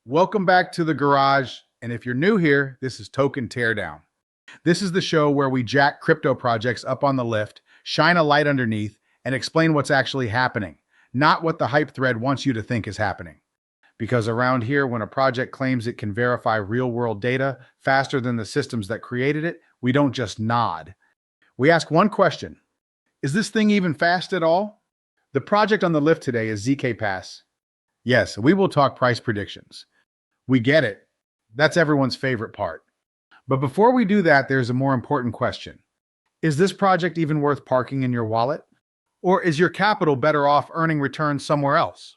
Welcome back to the garage. And if you're new here, this is Token Teardown. This is the show where we jack crypto projects up on the lift, shine a light underneath, and explain what's actually happening, not what the hype thread wants you to think is happening. Because around here, when a project claims it can verify real-world data faster than the systems that created it, we don't just nod. We ask one question: is this thing even fast at all? The project on the lift today is zkPass. Yes, we will talk price predictions. We get it. That's everyone's favorite part. But before we do that, there's a more important question. Is this project even worth parking in your wallet? Or is your capital better off earning returns somewhere else?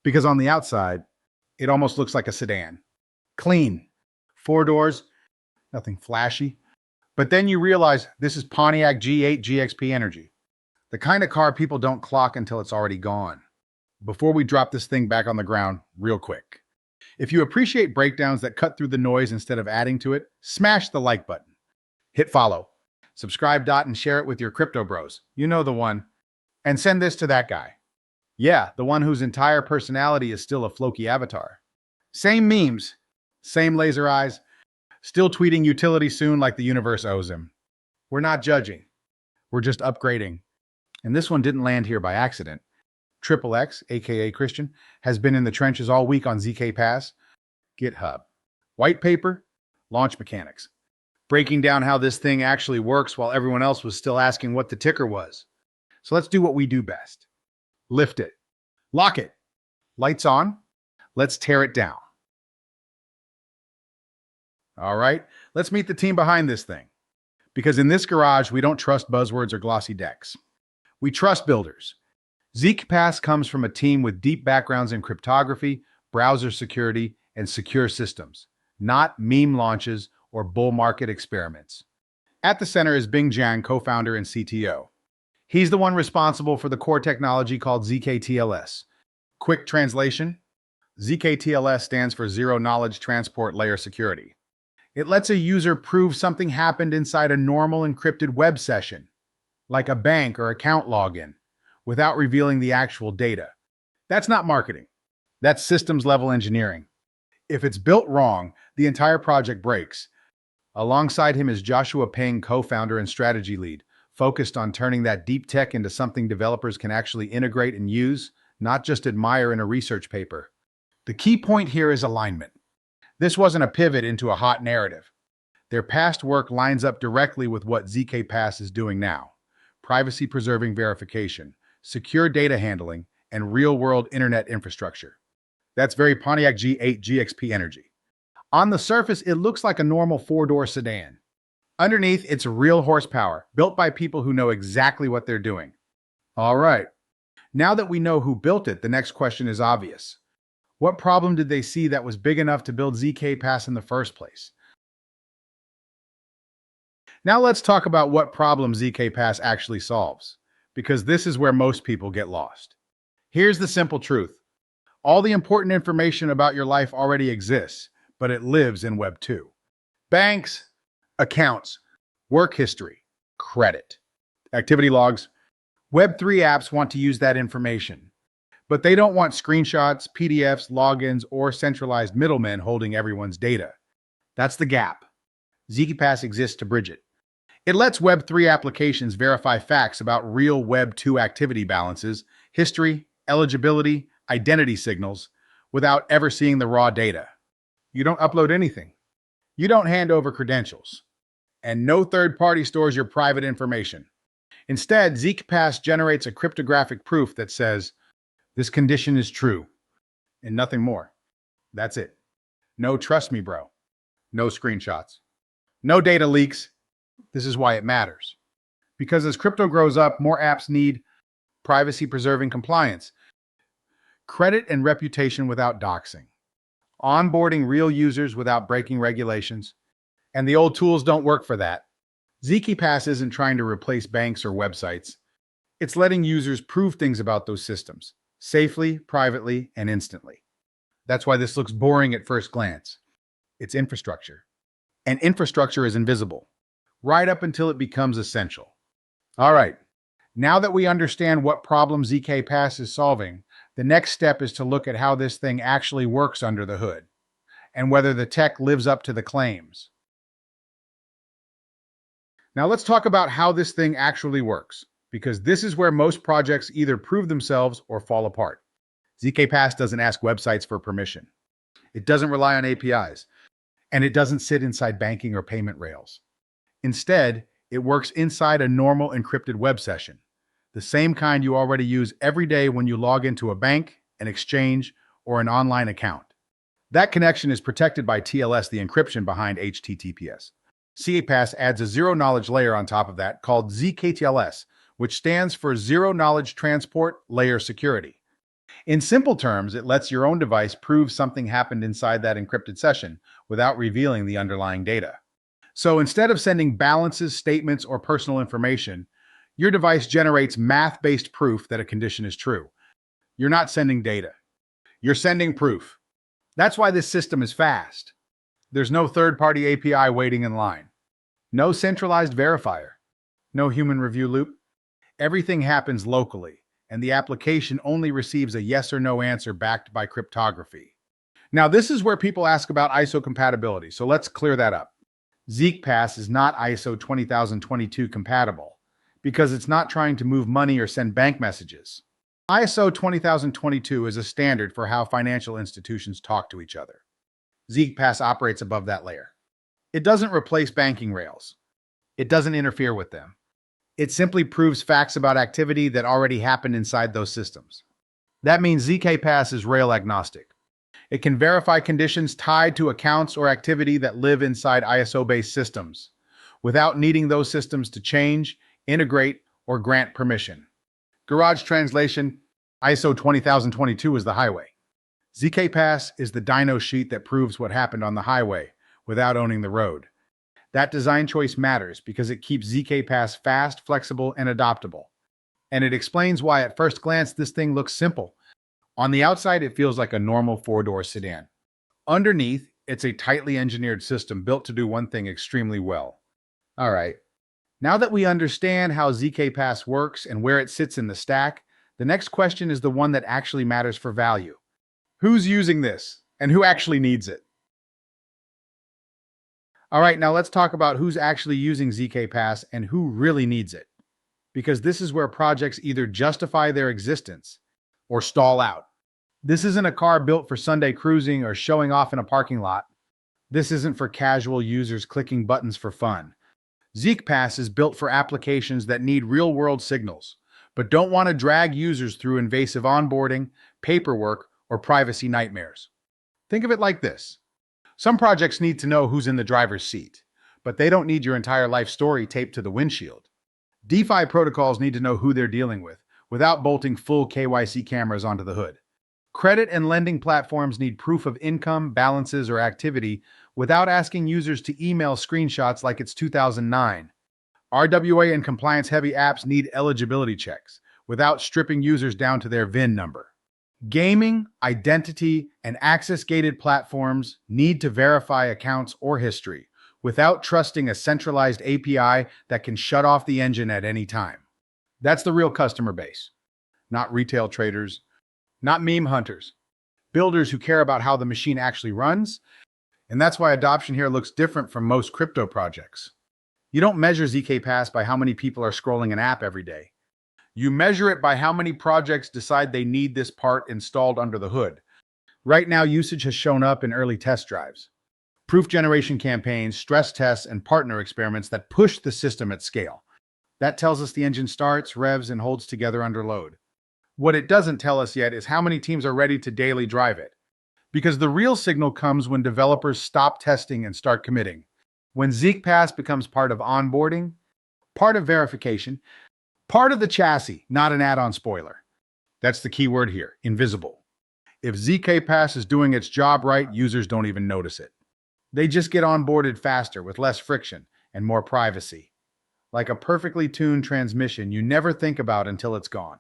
Because on the outside, it almost looks like a sedan. Clean. 4 doors, nothing flashy. But then you realize this is Pontiac G8 GXP energy. The kind of car people don't clock until it's already gone. Before we drop this thing back on the ground, real quick. If you appreciate breakdowns that cut through the noise instead of adding to it, smash the like button. Hit follow. Subscribe and share it with your crypto bros. You know the one. And send this to that guy. Yeah, the one whose entire personality is still a Floki avatar. Same memes, same laser eyes, still tweeting utility soon like the universe owes him. We're not judging. We're just upgrading. And this one didn't land here by accident. Triple X, aka Christian, has been in the trenches all week on zkPass, GitHub. White paper, launch mechanics. Breaking down how this thing actually works while everyone else was still asking what the ticker was. So let's do what we do best. Lift it. Lock it. Lights on. Let's tear it down. All right, let's meet the team behind this thing. Because in this garage, we don't trust buzzwords or glossy decks. We trust builders. zkPass comes from a team with deep backgrounds in cryptography, browser security, and secure systems, not meme launches or bull market experiments. At the center is Bing Jiang, co-founder and CTO. He's the one responsible for the core technology called zkTLS. Quick translation: zkTLS stands for Zero Knowledge Transport Layer Security. It lets a user prove something happened inside a normal encrypted web session, like a bank or account login, without revealing the actual data. That's not marketing. That's systems-level engineering. If it's built wrong, the entire project breaks. Alongside him is Joshua Ping, co-founder and strategy lead, focused on turning that deep tech into something developers can actually integrate and use, not just admire in a research paper. The key point here is alignment. This wasn't a pivot into a hot narrative. Their past work lines up directly with what zkPass is doing now: privacy-preserving verification, secure data handling, and real-world internet infrastructure. That's very Pontiac G8 GXP energy. On the surface, it looks like a normal 4-door sedan. Underneath, it's real horsepower, built by people who know exactly what they're doing. All right, now that we know who built it, the next question is obvious. What problem did they see that was big enough to build zkPass in the first place? Now let's talk about what problem zkPass actually solves, because this is where most people get lost. Here's the simple truth. All the important information about your life already exists, but it lives in Web 2. Banks, accounts, work history, credit, activity logs. Web 3 apps want to use that information, but they don't want screenshots, PDFs, logins, or centralized middlemen holding everyone's data. That's the gap. zkPass exists to bridge it. It lets Web 3 applications verify facts about real Web 2 activity balances, history, eligibility, identity signals, without ever seeing the raw data. You don't upload anything. You don't hand over credentials. And no third party stores your private information. Instead, zkPass generates a cryptographic proof that says, this condition is true, and nothing more. That's it. No trust me, bro. No screenshots. No data leaks. This is why it matters. Because as crypto grows up, more apps need privacy-preserving compliance, credit and reputation without doxing, onboarding real users without breaking regulations, and the old tools don't work for that. zkPass isn't trying to replace banks or websites. It's letting users prove things about those systems, safely, privately, and instantly. That's why this looks boring at first glance. It's infrastructure. And infrastructure is invisible, right up until it becomes essential. All right, now that we understand what problem zkPass is solving, the next step is to look at how this thing actually works under the hood. and whether the tech lives up to the claims. Now let's talk about how this thing actually works, because this is where most projects either prove themselves or fall apart. zkPass doesn't ask websites for permission. It doesn't rely on APIs, and it doesn't sit inside banking or payment rails. Instead, it works inside a normal encrypted web session, the same kind you already use every day when you log into a bank, an exchange, or an online account. That connection is protected by TLS, the encryption behind HTTPS. zkPass adds a zero-knowledge layer on top of that called zkTLS, which stands for Zero-Knowledge Transport Layer Security. In simple terms, it lets your own device prove something happened inside that encrypted session without revealing the underlying data. So instead of sending balances, statements, or personal information, your device generates math-based proof that a condition is true. You're not sending data. You're sending proof. That's why this system is fast. There's no third-party API waiting in line. No centralized verifier. No human review loop. Everything happens locally, and the application only receives a yes or no answer backed by cryptography. Now, this is where people ask about ISO compatibility, so let's clear that up. zkPass is not ISO 20022 compatible because it's not trying to move money or send bank messages. ISO 20022 is a standard for how financial institutions talk to each other. zkPass operates above that layer. It doesn't replace banking rails. It doesn't interfere with them. It simply proves facts about activity that already happened inside those systems. That means zkPass is rail agnostic. It can verify conditions tied to accounts or activity that live inside ISO-based systems, without needing those systems to change, integrate, or grant permission. Garage translation, ISO 20022 is the highway. zkPass is the dyno sheet that proves what happened on the highway without owning the road. That design choice matters because it keeps zkPass fast, flexible, and adoptable. And it explains why at first glance this thing looks simple. On the outside, it feels like a normal four-door sedan. Underneath, it's a tightly engineered system built to do one thing extremely well. All right, now that we understand how zkPass works and where it sits in the stack, the next question is the one that actually matters for value. Who's using this, and who actually needs it? All right, now let's talk about who's actually using zkPass and who really needs it. Because this is where projects either justify their existence or stall out. This isn't a car built for Sunday cruising or showing off in a parking lot. This isn't for casual users clicking buttons for fun. zkPass is built for applications that need real-world signals, but don't want to drag users through invasive onboarding, paperwork, or privacy nightmares. Think of it like this. Some projects need to know who's in the driver's seat, but they don't need your entire life story taped to the windshield. DeFi protocols need to know who they're dealing with, without bolting full KYC cameras onto the hood. Credit and lending platforms need proof of income, balances, or activity without asking users to email screenshots like it's 2009. RWA and compliance-heavy apps need eligibility checks without stripping users down to their VIN number. Gaming, identity, and access-gated platforms need to verify accounts or history without trusting a centralized API that can shut off the engine at any time. That's the real customer base, not retail traders, not meme hunters, builders who care about how the machine actually runs, and that's why adoption here looks different from most crypto projects. You don't measure zkPass by how many people are scrolling an app every day. You measure it by how many projects decide they need this part installed under the hood. Right now, usage has shown up in early test drives, proof generation campaigns, stress tests, and partner experiments that push the system at scale. That tells us the engine starts, revs, and holds together under load. What it doesn't tell us yet is how many teams are ready to daily drive it. Because the real signal comes when developers stop testing and start committing. When zkPass becomes part of onboarding, part of verification, part of the chassis, not an add-on spoiler. That's the key word here, invisible. If zkPass is doing its job right, users don't even notice it. They just get onboarded faster with less friction and more privacy. Like a perfectly tuned transmission you never think about until it's gone.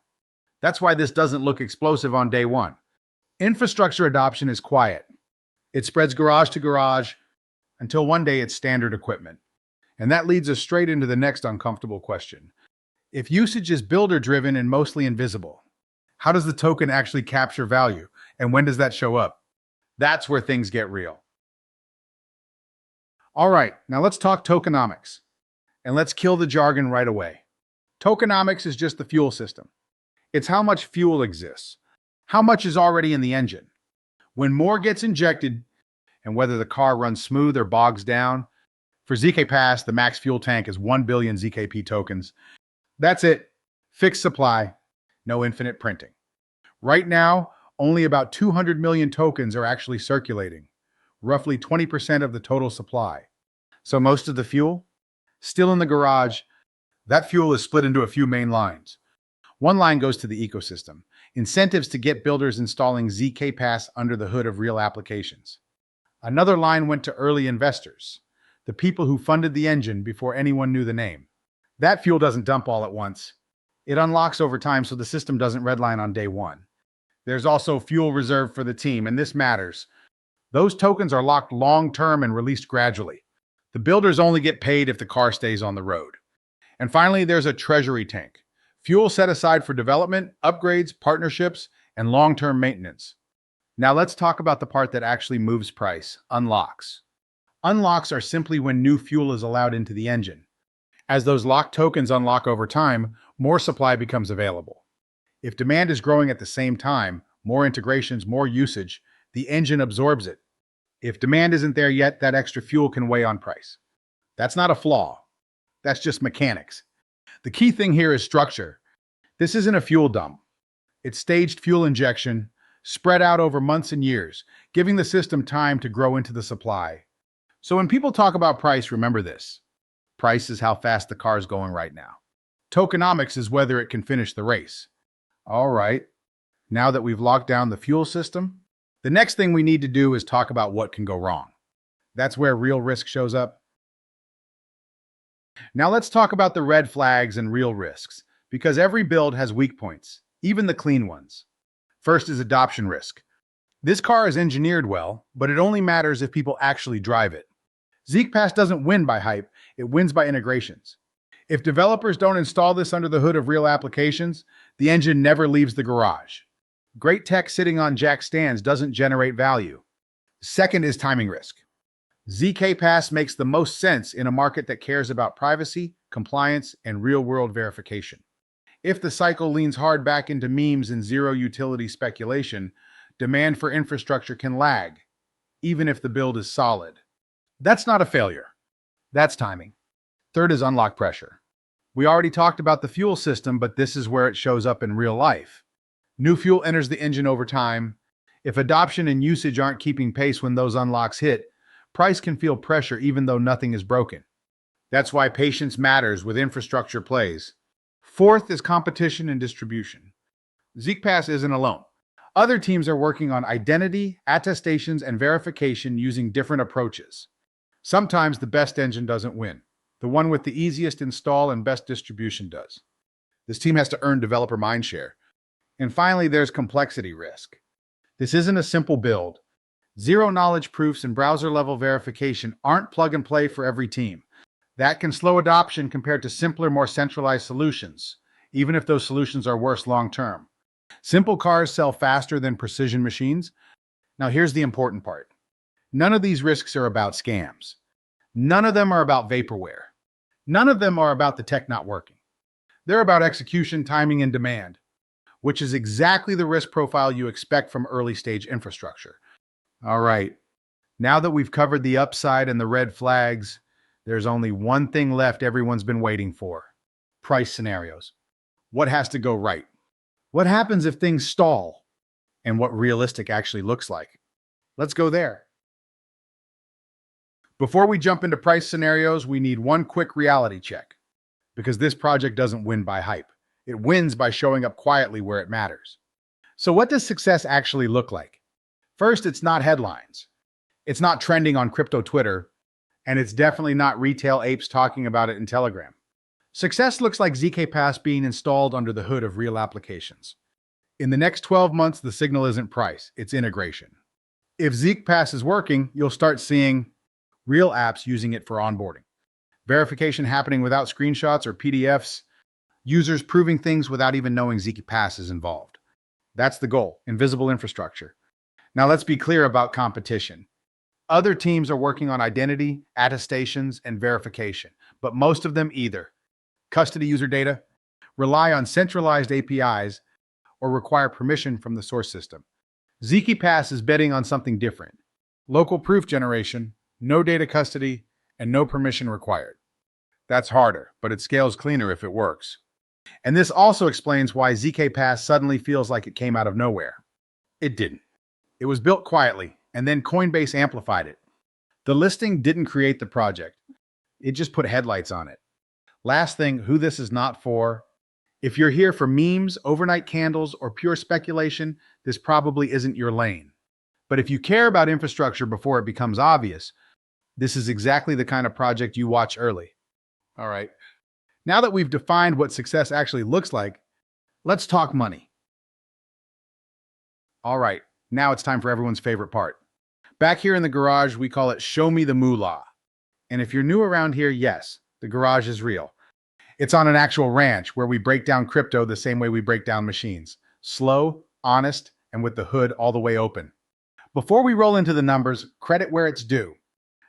That's why this doesn't look explosive on day one. Infrastructure adoption is quiet. It spreads garage to garage until one day it's standard equipment. And that leads us straight into the next uncomfortable question. If usage is builder-driven and mostly invisible, how does the token actually capture value, and when does that show up? That's where things get real. All right, now let's talk tokenomics. And let's kill the jargon right away. Tokenomics is just the fuel system. It's how much fuel exists, how much is already in the engine. When more gets injected, and whether the car runs smooth or bogs down, for zkPass, the max fuel tank is 1 billion ZKP tokens. That's it. Fixed supply, no infinite printing. Right now, only about 200 million tokens are actually circulating, roughly 20% of the total supply. So most of the fuel? Still in the garage. That fuel is split into a few main lines. One line goes to the ecosystem, incentives to get builders installing zkPass under the hood of real applications. Another line went to early investors, the people who funded the engine before anyone knew the name. That fuel doesn't dump all at once. It unlocks over time so the system doesn't redline on day one. There's also fuel reserved for the team, and this matters. Those tokens are locked long-term and released gradually. The builders only get paid if the car stays on the road. And finally, there's a treasury tank. Fuel set aside for development, upgrades, partnerships, and long-term maintenance. Now let's talk about the part that actually moves price, unlocks. Unlocks are simply when new fuel is allowed into the engine. As those locked tokens unlock over time, more supply becomes available. If demand is growing at the same time, more integrations, more usage, the engine absorbs it. If demand isn't there yet, that extra fuel can weigh on price. That's not a flaw. That's just mechanics. The key thing here is structure. This isn't a fuel dump. It's staged fuel injection, spread out over months and years, giving the system time to grow into the supply. So when people talk about price, remember this. Price is how fast the car is going right now. Tokenomics is whether it can finish the race. All right, now that we've locked down the fuel system, the next thing we need to do is talk about what can go wrong. That's where real risk shows up. Now let's talk about the red flags and real risks, because every build has weak points, even the clean ones. First is adoption risk. This car is engineered well, but it only matters if people actually drive it. zkPass doesn't win by hype, it wins by integrations. If developers don't install this under the hood of real applications, the engine never leaves the garage. Great tech sitting on jack stands doesn't generate value. Second is timing risk. zkPass makes the most sense in a market that cares about privacy, compliance, and real-world verification. If the cycle leans hard back into memes and zero-utility speculation, demand for infrastructure can lag, even if the build is solid. That's not a failure. That's timing. Third is unlock pressure. We already talked about the fuel system, but this is where it shows up in real life. New fuel enters the engine over time. If adoption and usage aren't keeping pace when those unlocks hit, price can feel pressure even though nothing is broken. That's why patience matters with infrastructure plays. Fourth is competition and distribution. zkPass isn't alone. Other teams are working on identity, attestations, and verification using different approaches. Sometimes the best engine doesn't win. The one with the easiest install and best distribution does. This team has to earn developer mindshare. And finally, there's complexity risk. This isn't a simple build. Zero-knowledge proofs and browser-level verification aren't plug-and-play for every team. That can slow adoption compared to simpler, more centralized solutions, even if those solutions are worse long-term. Simple cars sell faster than precision machines. Now here's the important part. None of these risks are about scams. None of them are about vaporware. None of them are about the tech not working. They're about execution, timing, and demand, which is exactly the risk profile you expect from early-stage infrastructure. All right, now that we've covered the upside and the red flags, there's only one thing left everyone's been waiting for. Price scenarios. What has to go right? What happens if things stall? And what realistic actually looks like? Let's go there. Before we jump into price scenarios, we need one quick reality check, because this project doesn't win by hype. It wins by showing up quietly where it matters. So what does success actually look like? First, it's not headlines. It's not trending on crypto Twitter, and it's definitely not retail apes talking about it in Telegram. Success looks like zkPass being installed under the hood of real applications. In the next 12 months, the signal isn't price, it's integration. If zkPass is working, you'll start seeing real apps using it for onboarding, verification happening without screenshots or PDFs, users proving things without even knowing zkPass is involved. That's the goal, invisible infrastructure. Now let's be clear about competition. Other teams are working on identity, attestations, and verification, but most of them either custody user data, rely on centralized APIs, or require permission from the source system. zkPass is betting on something different. Local proof generation, no data custody, and no permission required. That's harder, but it scales cleaner if it works. And this also explains why zkPass suddenly feels like it came out of nowhere. It didn't. It was built quietly, and then Coinbase amplified it. The listing didn't create the project. It just put headlights on it. Last thing, who this is not for. If you're here for memes, overnight candles, or pure speculation, this probably isn't your lane. But if you care about infrastructure before it becomes obvious, this is exactly the kind of project you watch early. All right. Now that we've defined what success actually looks like, let's talk money. All right, now it's time for everyone's favorite part. Back here in the garage, we call it Show Me the Moolah. And if you're new around here, yes, the garage is real. It's on an actual ranch where we break down crypto the same way we break down machines. Slow, honest, and with the hood all the way open. Before we roll into the numbers, credit where it's due.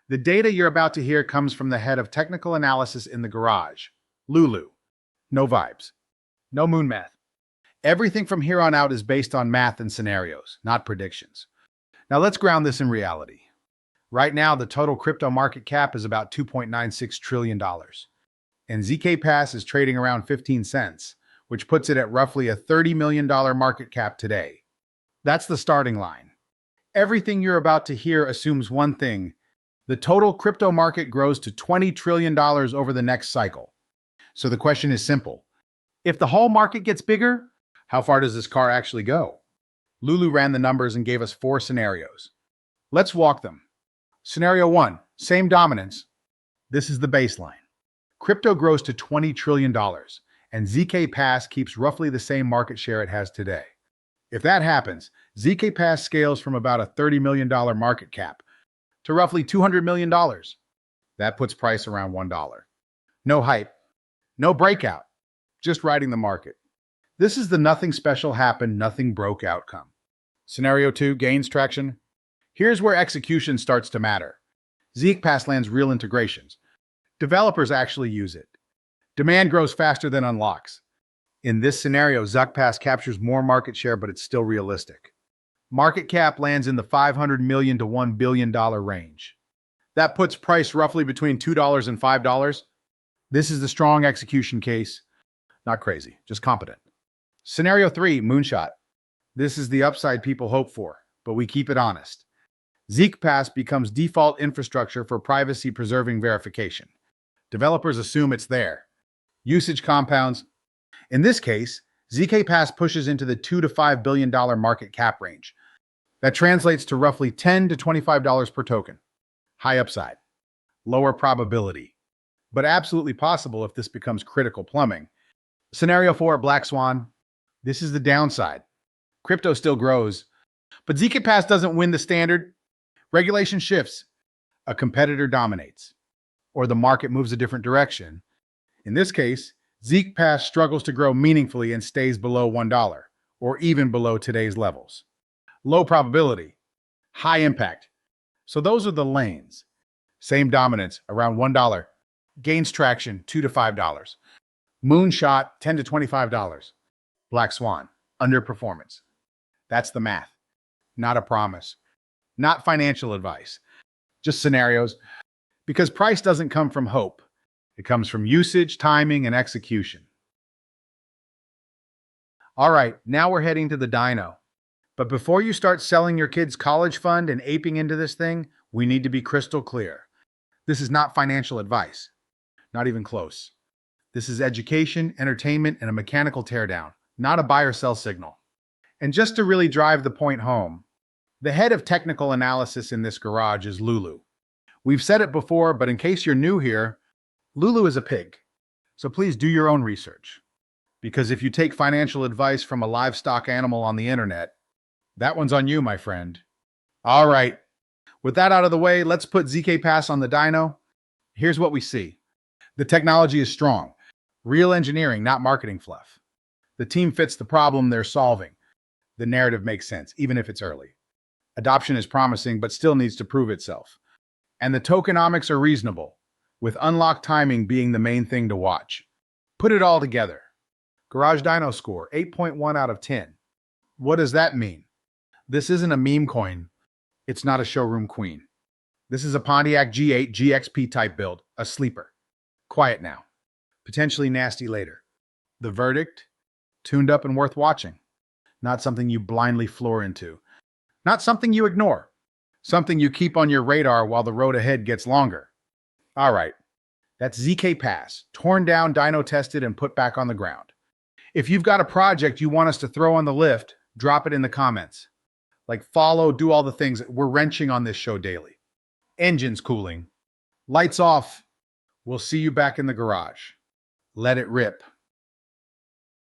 The data you're about to hear comes from the head of technical analysis in the garage, Lulu. No vibes. No moon math. Everything from here on out is based on math and scenarios, not predictions. Now let's ground this in reality. Right now, the total crypto market cap is about $2.96 trillion. And zkPass is trading around 15 cents, which puts it at roughly a $30 million market cap today. That's the starting line. Everything you're about to hear assumes one thing. The total crypto market grows to $20 trillion over the next cycle. So the question is simple. If the whole market gets bigger, how far does this car actually go? Lulu ran the numbers and gave us 4 scenarios. Let's walk them. Scenario 1, same dominance. This is the baseline. Crypto grows to $20 trillion, and zkPass keeps roughly the same market share it has today. If that happens, zkPass scales from about a $30 million market cap to roughly $200 million. That puts price around $1. No hype, no breakout, just riding the market. This is the nothing special happened, nothing broke outcome. Scenario 2 gains traction. Here's where execution starts to matter. zkPass lands real integrations. Developers actually use it. Demand grows faster than unlocks. In this scenario, zkPass captures more market share, but it's still realistic. Market cap lands in the $500 million to $1 billion range. That puts price roughly between $2 and $5. This is the strong execution case. Not crazy, just competent. Scenario 3, moonshot. This is the upside people hope for, but we keep it honest. zkPass becomes default infrastructure for privacy-preserving verification. Developers assume it's there. Usage compounds. In this case, zkPass pushes into the $2 to $5 billion market cap range. That translates to roughly $10 to $25 per token. High upside. Lower probability. But absolutely possible if this becomes critical plumbing. Scenario 4, Black Swan. This is the downside. Crypto still grows, but zkPass doesn't win the standard. Regulation shifts. A competitor dominates. Or the market moves a different direction. In this case, zkPass struggles to grow meaningfully and stays below $1, or even below today's levels. Low probability, high impact. So those are the lanes. Same dominance, around $1. Gains traction, $2 to $5. Moonshot, $10 to $25. Black Swan, underperformance. That's the math. Not a promise. Not financial advice. Just scenarios. Because price doesn't come from hope. It comes from usage, timing, and execution. All right, now we're heading to the dyno. But before you start selling your kid's college fund and aping into this thing, we need to be crystal clear. This is not financial advice. Not even close. This is education, entertainment, and a mechanical teardown, not a buy or sell signal. And just to really drive the point home, the head of technical analysis in this garage is Lulu. We've said it before, but in case you're new here, Lulu is a pig. So please do your own research. Because if you take financial advice from a livestock animal on the internet, that one's on you, my friend. All right. With that out of the way, let's put zkPass on the dyno. Here's what we see. The technology is strong. Real engineering, not marketing fluff. The team fits the problem they're solving. The narrative makes sense, even if it's early. Adoption is promising, but still needs to prove itself. And the tokenomics are reasonable, with unlock timing being the main thing to watch. Put it all together. Garage Dino score, 8.1 out of 10. What does that mean? This isn't a meme coin. It's not a showroom queen. This is a Pontiac G8 GXP type build, a sleeper. Quiet now. Potentially nasty later. The verdict? Tuned up and worth watching. Not something you blindly floor into. Not something you ignore. Something you keep on your radar while the road ahead gets longer. All right. That's zkPass, torn down, dyno tested, and put back on the ground. If you've got a project you want us to throw on the lift, drop it in the comments. Like follow, do all the things. We're wrenching on this show daily. Engines cooling. Lights off. We'll see you back in the garage. Let it rip.